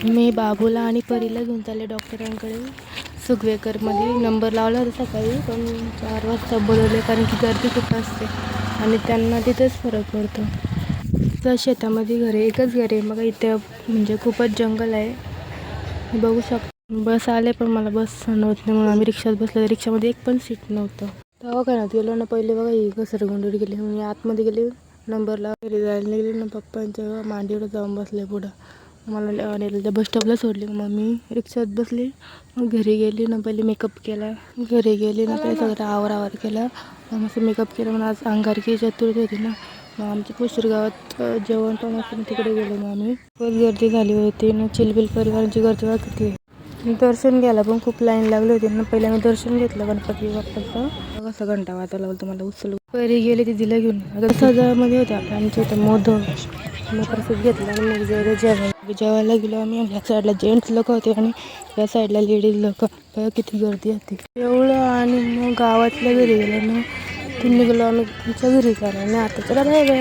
मी बाबूला आणि परीला घेऊन चालले डॉक्टरांकडे. सुगवेकरमध्ये नंबर लावला होता सकाळी, पण 4 वाजता बोलवले कारण की गर्दी खूप असते आणि त्यांना तिथेच फरक पडतो. तर शेतामध्ये घर आहे, एकच घर आहे. मग इथे म्हणजे खूपच जंगल आहे, बघू शकतो. बस आले पण मला बस सहन होत नाही म्हणून आम्ही रिक्षात बसलो. रिक्षामध्ये एक पण सीट नव्हतं. दवाखान्यात गेलो ना, पहिले बघा ही घसरगुंडी गेली. मी आतमध्ये गेले, नंबर लावले, जायला गेले ना, पप्पांच्या मांडीवर जाऊन बसले पुढं. मला नेलं बस स्टॉपला सोडली. मग मी रिक्षात बसली. मग घरी गेली ना, पहिले मेकअप केला. घरी गेली ना, पहिले सगळं आवर केला. मग असं मेकअप केला. मग आज अंगारकी चतुर्थी होती ना, मग आमच्या पुशीर गावात जेवण पण असं तिकडे गेलो. मग आम्ही खूप गर्दी झाली होती ना, चिलबिल परिवारांची गर्दी बघा किती आहे. दर्शन घ्यायला पण खूप लाईन लागली होती ना. पहिले आम्ही दर्शन घेतलं गणपती बाप्पाचं. कसा घंटा वाजायला लागला मला उचलू. परी गेले ती तिला घेऊन. अगं सजामध्ये होते आपल्या आमच्या इथं मोदक प्रसाद घेतला आणि मग जेवायला गेलो आम्ही. ह्या साईडला जेंट्स लोक होते आणि या साईडला लेडीज लोक. किती गर्दी होती एवढं. आणि मग गावातल्या घरी गेलो ना, तिथे निघालो आम्ही तुमच्या घरी. कारण आता चला बाय बाय.